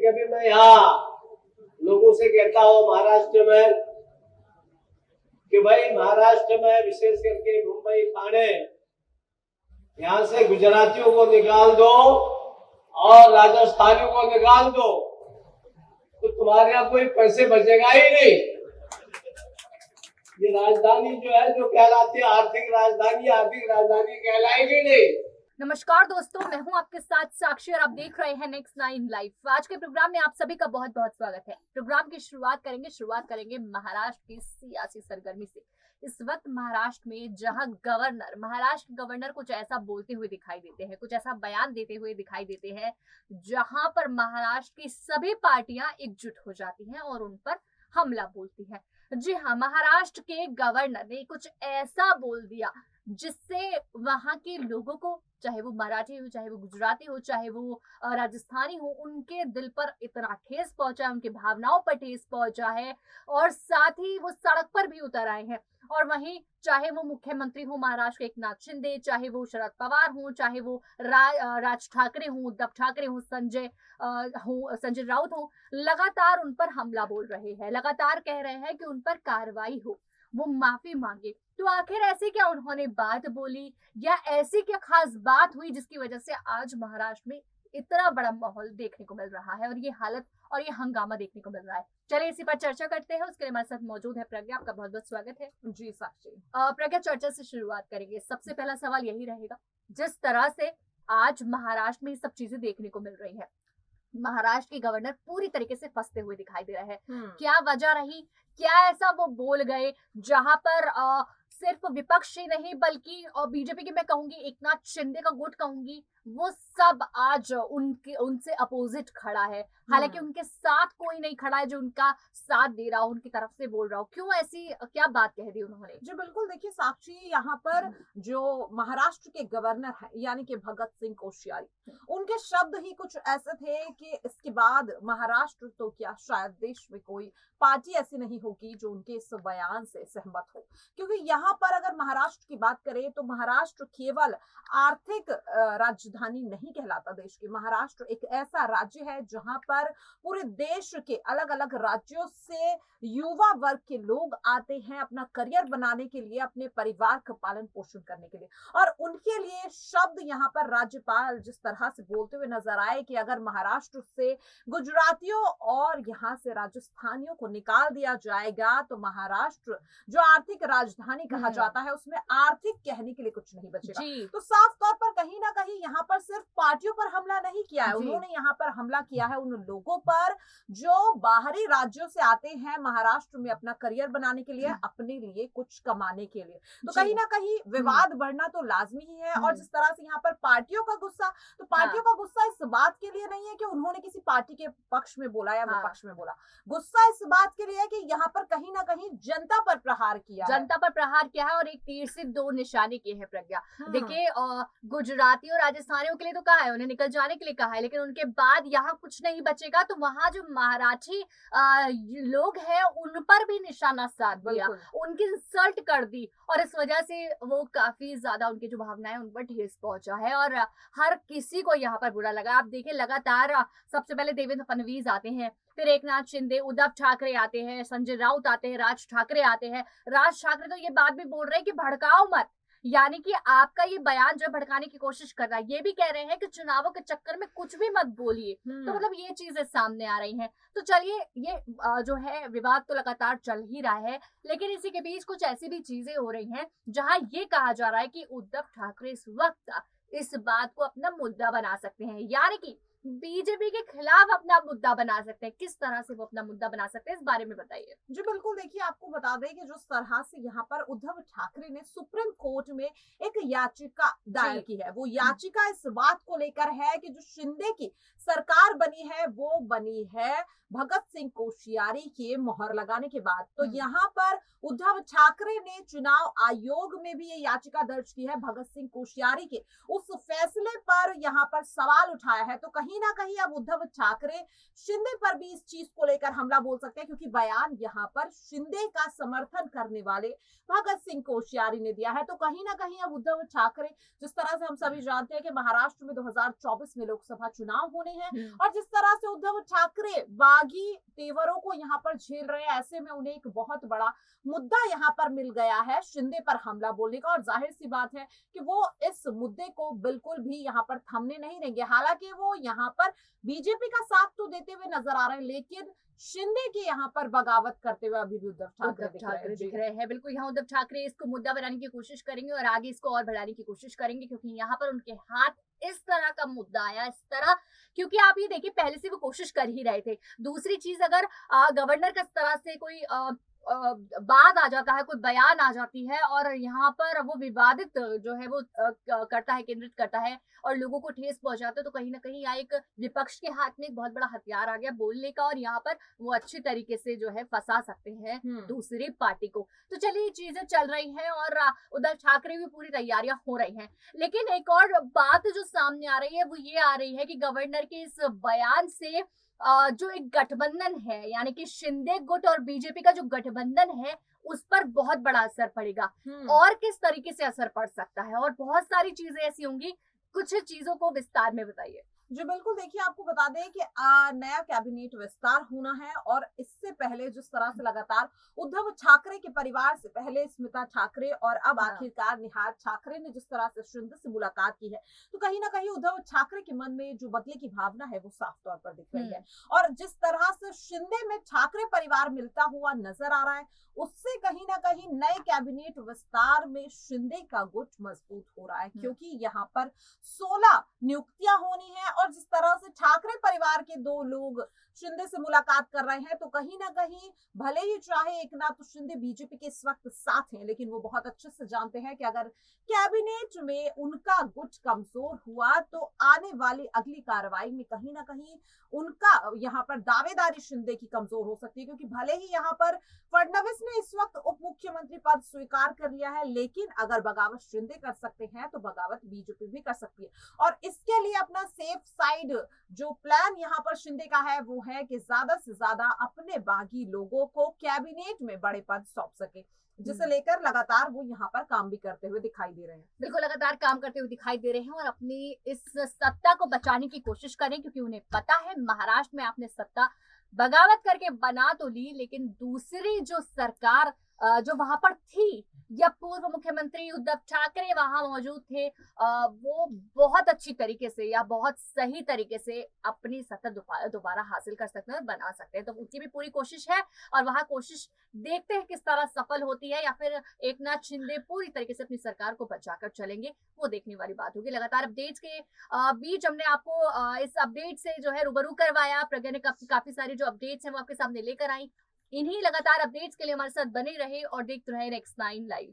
कभी मैं यहाँ लोगों से कहता हूँ महाराष्ट्र में कि भाई महाराष्ट्र में विशेष करके मुंबई ठाणे यहाँ से गुजरातियों को निकाल दो और राजस्थानियों को निकाल दो तो तुम्हारे यहाँ कोई पैसे बचेगा ही नहीं। ये राजधानी जो है जो कहलाती है आर्थिक राजधानी कहलाएगी नहीं। नमस्कार दोस्तों, मैं हूं आपके साथ साक्षी और आप देख रहे हैं नेक्स्ट 9 लाइव। आज के प्रोग्राम में आप सभी का बहुत बहुत स्वागत है। प्रोग्राम की शुरुआत करेंगे महाराष्ट्र की सियासी सरगर्मी से। इस वक्त महाराष्ट्र में जहां महाराष्ट्र गवर्नर कुछ ऐसा बोलते हुए दिखाई देते हैं, कुछ ऐसा बयान देते हुए दिखाई देते हैं जहां पर महाराष्ट्र की सभी पार्टियां एकजुट हो जाती हैं और उन पर हमला बोलती है। जी हाँ, महाराष्ट्र के गवर्नर ने कुछ ऐसा बोल दिया जिससे वहां के लोगों को, चाहे वो मराठी हो, चाहे वो गुजराती हो, चाहे वो राजस्थानी हो, उनके दिल पर इतना ठेस पहुंचा है, उनकी भावनाओं पर ठेस पहुंचा है और साथ ही वो सड़क पर भी उतर आए हैं। और वहीं चाहे वो मुख्यमंत्री हो महाराष्ट्र के एकनाथ शिंदे, चाहे वो शरद पवार हो, चाहे वो राज ठाकरे हो, उद्धव ठाकरे हो, संजय राउत हो, लगातार उन पर हमला बोल रहे हैं, लगातार कह रहे हैं कि उन पर कार्रवाई हो, वो माफी मांगे। तो आखिर ऐसी क्या उन्होंने बात बोली या ऐसी क्या खास बात हुई जिसकी वजह से आज महाराष्ट्र में इतना बड़ा माहौल देखने को मिल रहा है और ये हालत और ये हंगामा देखने को मिल रहा है। चलिए इसी पर चर्चा करते हैं। उसके लिए हमारे साथ मौजूद है प्रज्ञा। आपका बहुत बहुत स्वागत है। जी साक्षी। प्रज्ञा, चर्चा से शुरुआत करेंगे। सबसे पहला सवाल यही रहेगा, जिस तरह से आज महाराष्ट्र में ये सब चीजें देखने को मिल रही है, महाराष्ट्र के गवर्नर पूरी तरीके से फंसते हुए दिखाई दे रहे हैं। क्या वजह रही, क्या ऐसा वो बोल गए जहां पर सिर्फ विपक्ष ही नहीं बल्कि बीजेपी की मैं कहूंगी, एकनाथ शिंदे का गुट कहूंगी, वो सब आज उनसे अपोजिट खड़ा है। हालांकि उनके साथ कोई नहीं खड़ा है जो उनका साथ दे रहा हो, उनकी तरफ से बोल रहा हो। क्यों, ऐसी क्या बात कह दी उन्होंने? जी बिल्कुल, देखिए साक्षी, यहाँ पर जो महाराष्ट्र के गवर्नर हैं यानी कि भगत सिंह कोश्यारी, उनके शब्द ही कुछ ऐसे थे कि इसके बाद महाराष्ट्र तो क्या शायद देश में कोई पार्टी ऐसी नहीं होगी जो उनके इस बयान से सहमत हो। क्योंकि यहाँ पर अगर महाराष्ट्र की बात करें तो महाराष्ट्र केवल आर्थिक राजधानी नहीं कहलाता देश की। महाराष्ट्र एक ऐसा राज्य है जहां पर पूरे देश के अलग अलग राज्यों से युवा वर्ग के लोग आते हैं अपना करियर बनाने के लिए, अपने परिवार का पालन पोषण करने के लिए। और उनके लिए शब्द यहाँ पर राज्यपाल जिस तरह से बोलते हुए नजर आए कि अगर महाराष्ट्र से गुजरातियों और यहाँ से राजस्थानियों को निकाल दिया जाएगा तो महाराष्ट्र जो आर्थिक राजधानी कहा जाता है उसमें आर्थिक कहने के लिए कुछ नहीं बचेगा। तो साफ तौर पर कहीं ना कहीं यहाँ पर सिर्फ पार्टियों पर हमला नहीं किया है, उन्होंने यहाँ पर हमला किया है उन लोगों पर जो बाहरी राज्यों से आते हैं महाराष्ट्र में अपना करियर बनाने के लिए, अपने लिए कुछ कमाने के लिए। तो कहीं ना कहीं विवाद बढ़ना तो लाजमी ही है। और जिस तरह से यहाँ पर पार्टियों का गुस्सा, तो पार्टियों का गुस्सा इस बात के लिए नहीं है कि उन्होंने किसी पार्टी के पक्ष में बोला या विपक्ष में बोला। गुस्सा इस बात के लिए है कि यहाँ पर कहीं ना कहीं जनता पर प्रहार किया है और एक तीर से दो निशाने किए हैं। प्रज्ञा, देखिए गुजराती और राजस्थानियों के लिए तो कहा है, उन्हें निकल जाने के लिए कहा है, लेकिन उनके बाद यहाँ कुछ नहीं बचेगा तो वहां जो मराठी लोग हैं उन पर भी निशाना साध दिया, उनकी इंसल्ट कर दी और इस वजह से वो काफी ज्यादा उनकी जो भावनाएं उन पर ठेस पहुंचा है और हर किसी को यहाँ पर बुरा लगा। आप देखिए लगातार सबसे पहले देवेंद्र फडणवीस आते हैं, फिर एकनाथ शिंदे, उद्धव ठाकरे आते हैं, संजय राउत आते हैं, राज ठाकरे आते हैं। राज ठाकरे तो ये बात भी बोल रहे हैं कि भड़काओ मत, यानी कि आपका ये बयान जो भड़काने की कोशिश कर रहा है, ये भी कह रहे हैं कि चुनावों के चक्कर में कुछ भी मत बोलिए। तो मतलब ये चीजें सामने आ रही हैं। तो चलिए, ये जो है विवाद तो लगातार चल ही रहा है, लेकिन इसी के बीच कुछ ऐसी भी चीजें हो रही हैं जहां ये कहा जा रहा है कि उद्धव ठाकरे इस वक्त इस बात को अपना मुद्दा बना सकते हैं, यानी कि बीजेपी के खिलाफ अपना मुद्दा बना सकते हैं। किस तरह से वो अपना मुद्दा बना सकते हैं, इस बारे में बताइए। जी बिल्कुल, देखिए आपको बता दें कि जिस तरह से यहाँ पर उद्धव ठाकरे ने सुप्रीम कोर्ट में एक याचिका दायर की है, वो याचिका इस बात को लेकर है कि जो शिंदे की सरकार बनी है वो बनी है भगत सिंह कोश्यारी के मोहर लगाने के बाद। तो यहाँ पर उद्धव ठाकरे ने चुनाव आयोग में भी ये याचिका दर्ज की है, भगत सिंह कोश्यारी के उस फैसले पर यहाँ पर सवाल उठाया है। तो कहीं कहीं ना कहीं अब उद्धव ठाकरे शिंदे पर भी इस चीज को लेकर हमला बोल सकते हैं, क्योंकि बयान यहाँ पर शिंदे का समर्थन करने वाले भगत सिंह कोश्यारी ने दिया है। तो कहीं ना कहीं अब उद्धव ठाकरे, जिस तरह से हम सभी जानते हैं कि महाराष्ट्र में 2024 में लोकसभा चुनाव होने हैं और जिस तरह से उद्धव ठाकरे बागी तेवरों को यहाँ पर झेल रहे हैं, ऐसे में उन्हें एक बहुत बड़ा मुद्दा यहाँ पर मिल गया है शिंदे पर हमला बोलने का। और जाहिर सी बात है कि वो इस मुद्दे को बिल्कुल भी यहाँ पर थमने नहीं देंगे। हालांकि वो यहाँ पर बीजेपी का साथ तो देते हुए नजर आ रहे हैं, लेकिन शिंदे के यहाँ पर बगावत करते हुए अभी भी उद्धव ठाकरे दिख रहे हैं। बिल्कुल, यहाँ उद्धव ठाकरे इसको मुद्दा बनाने की कोशिश करेंगे और आगे इसको और बढ़ाने की कोशिश करेंगे, क्योंकि यहाँ पर उनके हाथ इस तरह का मुद्दा आया, इस तरह, क्योंकि आप ये देखिए पहले से वो कोशिश कर ही रहे थे। दूसरी चीज, अगर गवर्नर का इस तरह से कोई बात आ जाता है, कोई बयान आ जाती है और यहाँ पर वो विवादित जो है वो करता है, केंद्रित करता है और लोगों को ठेस पहुंचाता है, तो कहीं ना कहीं यहाँ एक विपक्ष के हाथ में एक बहुत बड़ा हथियार आ गया बोलने का, और यहाँ पर वो अच्छी तरीके से जो है फंसा सकते हैं दूसरी पार्टी को। तो चलिए, ये चीजें चल रही हैं और उद्धव ठाकरे भी पूरी तैयारियां हो रही हैं। लेकिन एक और बात जो सामने आ रही है वो ये आ रही है कि गवर्नर के इस बयान से जो एक गठबंधन है, यानी कि शिंदे गुट और बीजेपी का जो गठबंधन है, उस पर बहुत बड़ा असर पड़ेगा। और किस तरीके से असर पड़ सकता है, और बहुत सारी चीजें ऐसी होंगी, कुछ चीजों को विस्तार में बताइए। जी बिल्कुल, देखिए आपको बता दें कि नया कैबिनेट विस्तार होना है और इससे पहले जिस तरह से लगातार उद्धव ठाकरे के परिवार से पहले स्मिता ठाकरे और अब आखिरकार निहार ठाकरे ने जिस तरह से शिंदे से मुलाकात की है, तो कहीं ना कहीं उद्धव ठाकरे के मन में जो बदले की भावना है वो साफ तौर पर दिख रही है। और जिस तरह से शिंदे में ठाकरे परिवार मिलता हुआ नजर आ रहा है, उससे कहीं ना कहीं नए कैबिनेट विस्तार में शिंदे का गुट मजबूत हो रहा है, क्योंकि यहाँ पर 16 नियुक्तियां होनी है। और जिस तरह से ठाकरे परिवार के 2 लोग शिंदे से मुलाकात कर रहे हैं, तो कहीं ना कहीं भले ही चाहे एकनाथ शिंदे बीजेपी के इस वक्त साथ हैं, लेकिन वो बहुत अच्छे से जानते हैं कि अगर कैबिनेट में उनका गुट कमजोर हुआ तो आने वाली अगली कार्रवाई में कहीं ना कहीं उनका यहाँ पर दावेदारी शिंदे की कमजोर हो सकती है। क्योंकि भले ही यहाँ पर फडणवीस ने इस वक्त उप मुख्यमंत्री पद स्वीकार कर लिया है, लेकिन अगर बगावत शिंदे कर सकते हैं तो बगावत बीजेपी भी कर सकती है। और इसके लिए अपना सेफ साइड जो प्लान यहाँ पर शिंदे का है वो है कि ज्यादा से ज्यादा अपने बागी लोगों को कैबिनेट में बड़े पद सौंप सके, जिसे लेकर लगातार वो यहाँ पर काम भी करते हुए दिखाई दे रहे हैं। बिल्कुल, लगातार काम करते हुए दिखाई दे रहे हैं और अपनी इस सत्ता को बचाने की कोशिश करें, क्योंकि उन्हें पता है महाराष्ट्र में आपने सत्ता बगावत करके बना तो ली, लेकिन दूसरी जो सरकार जो वहां पर थी, या पूर्व मुख्यमंत्री उद्धव ठाकरे वहां मौजूद थे, वो बहुत अच्छी तरीके से या बहुत सही तरीके से अपनी सत्ता दोबारा हासिल कर सकते हैं और बना सकते हैं। तो उनकी भी पूरी कोशिश है और वहां कोशिश देखते हैं किस तरह सफल होती है, या फिर एकनाथ शिंदे पूरी तरीके से अपनी सरकार को बचाकर चलेंगे, वो देखने वाली बात होगी। लगातार अपडेट्स के बीच हमने आपको इस अपडेट से जो है रूबरू करवाया। प्रज्ञा ने काफी सारी जो अपडेट्स हैं वो आपके सामने लेकर आई। इन्हीं लगातार अपडेट्स के लिए हमारे साथ बने रहे और देखते रहे नेक्स्ट 9 लाइव।